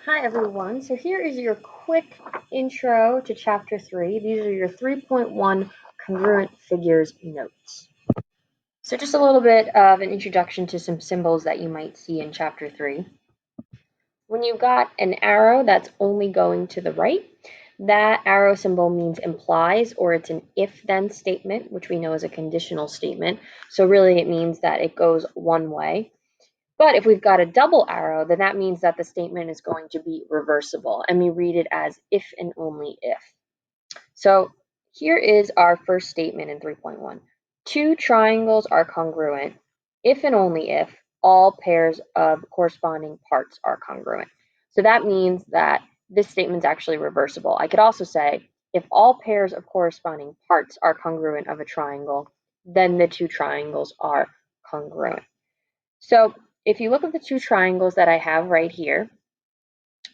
Hi everyone, so here is your quick intro to chapter 3. These are your 3.1 congruent figures notes. So just a little bit of an introduction to some symbols that you might see in chapter 3. When you've got an arrow that's only going to the right, that arrow symbol means implies, or it's an if-then statement, which we know is a conditional statement. So really it means that it goes one way. But if we've got a double arrow, then that means that the statement is going to be reversible, and we read it as if and only if. So here is our first statement in 3.1. Two triangles are congruent if and only if all pairs of corresponding parts are congruent. So that means that this statement is actually reversible. I could also say if all pairs of corresponding parts are congruent of a triangle, then the two triangles are congruent. So if you look at the two triangles that I have right here,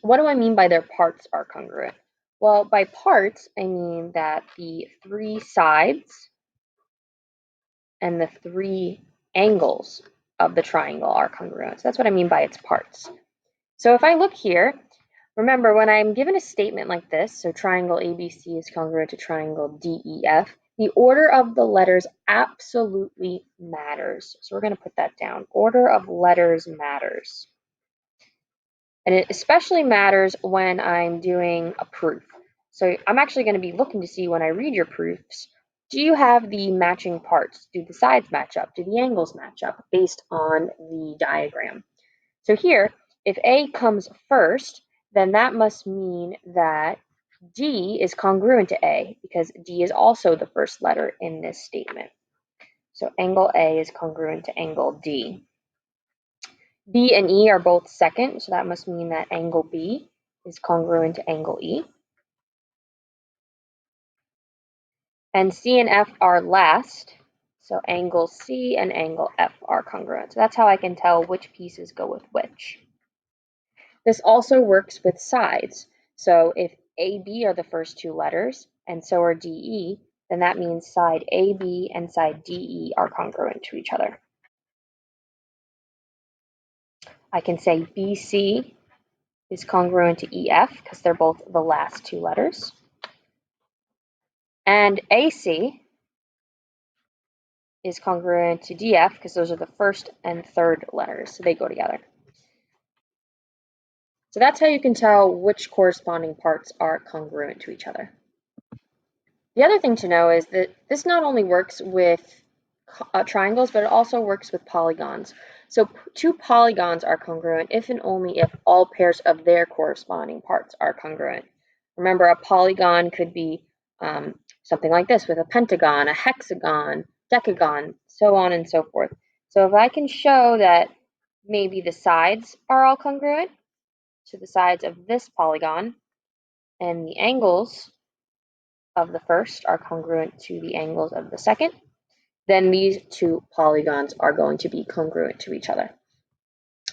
what do I mean by their parts are congruent? Well, by parts, I mean that the three sides and the three angles of the triangle are congruent. So that's what I mean by its parts. So if I look here, remember when I'm given a statement like this, so triangle ABC is congruent to triangle DEF, the order of the letters absolutely matters. So we're going to put that down. Order of letters matters. And it especially matters when I'm doing a proof. So I'm actually going to be looking to see when I read your proofs, do you have the matching parts? Do the sides match up? Do the angles match up based on the diagram? So here, if A comes first, then that must mean that D is congruent to A because D is also the first letter in this statement. So angle A is congruent to angle D. B and E are both second, so that must mean that angle B is congruent to angle E. And C and F are last, so angle C and angle F are congruent. So that's how I can tell which pieces go with which. This also works with sides. So if AB are the first two letters, and so are DE, then that means side AB and side DE are congruent to each other. I can say BC is congruent to EF because they're both the last two letters. And AC is congruent to DF because those are the first and third letters, so they go together. So that's how you can tell which corresponding parts are congruent to each other. The other thing to know is that this not only works with triangles, but it also works with polygons. So two polygons are congruent if and only if all pairs of their corresponding parts are congruent. Remember, a polygon could be something like this with a pentagon, a hexagon, decagon, so on and so forth. So if I can show that maybe the sides are all congruent to the sides of this polygon and the angles of the first are congruent to the angles of the second, then these two polygons are going to be congruent to each other.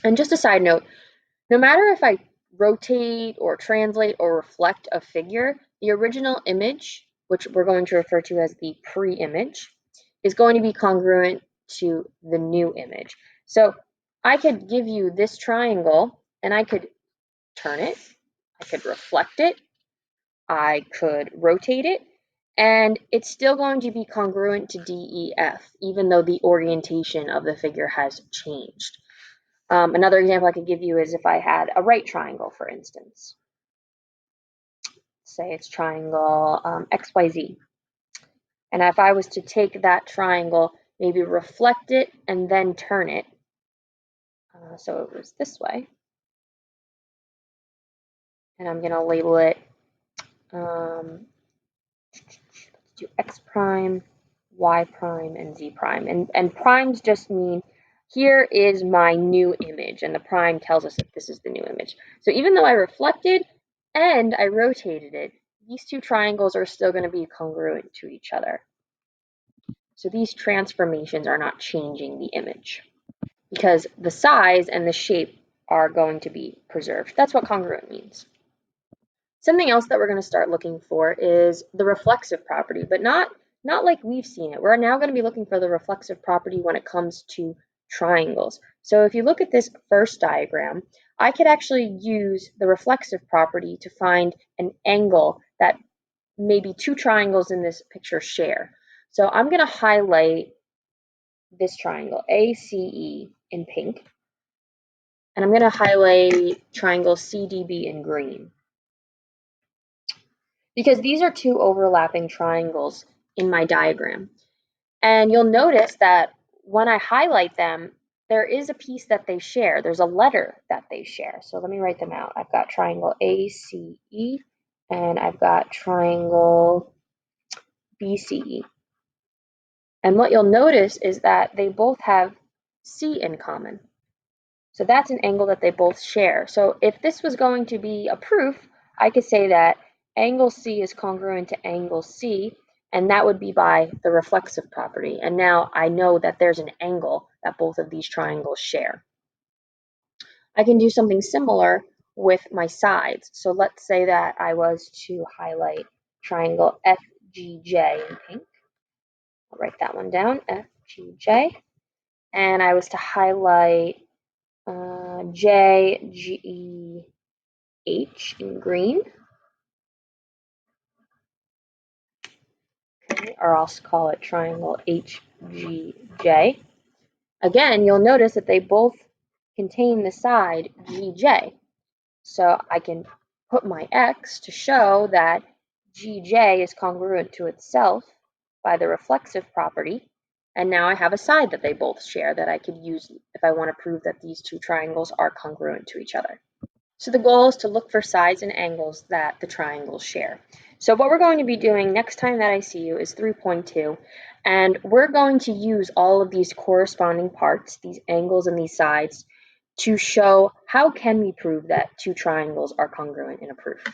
And just a side note, no matter if I rotate or translate or reflect a figure, the original image, which we're going to refer to as the pre-image, is going to be congruent to the new image. So I could give you this triangle and I could turn it, I could reflect it, I could rotate it, and it's still going to be congruent to DEF, even though the orientation of the figure has changed. Another example I could give you is if I had a right triangle, for instance. Say it's triangle XYZ. And if I was to take that triangle, maybe reflect it and then turn it, so it was this way. And I'm going to label it, let's do X prime, Y prime, and Z prime. And primes just mean here is my new image, and the prime tells us that this is the new image. So even though I reflected and I rotated it, these two triangles are still going to be congruent to each other. So these transformations are not changing the image because the size and the shape are going to be preserved. That's what congruent means. Something else that we're going to start looking for is the reflexive property, but not like we've seen it. We're now going to be looking for the reflexive property when it comes to triangles. So if you look at this first diagram, I could actually use the reflexive property to find an angle that maybe two triangles in this picture share. So I'm going to highlight this triangle, ACE, in pink, and I'm going to highlight triangle CDB in green, because these are two overlapping triangles in my diagram. And you'll notice that when I highlight them, there is a piece that they share. There's a letter that they share. So let me write them out. I've got triangle ACE, and I've got triangle BCE. And what you'll notice is that they both have C in common. So that's an angle that they both share. So if this was going to be a proof, I could say that angle C is congruent to angle C, and that would be by the reflexive property. And now I know that there's an angle that both of these triangles share. I can do something similar with my sides. So let's say that I was to highlight triangle FGJ in pink. I'll write that one down, FGJ. And I was to highlight JGH in green. Okay, or I'll call it triangle HGJ. Again, you'll notice that they both contain the side GJ. So I can put my X to show that GJ is congruent to itself by the reflexive property. And now I have a side that they both share that I could use if I want to prove that these two triangles are congruent to each other. So the goal is to look for sides and angles that the triangles share. So what we're going to be doing next time that I see you is 3.2, and we're going to use all of these corresponding parts, these angles and these sides, to show how can we prove that two triangles are congruent in a proof.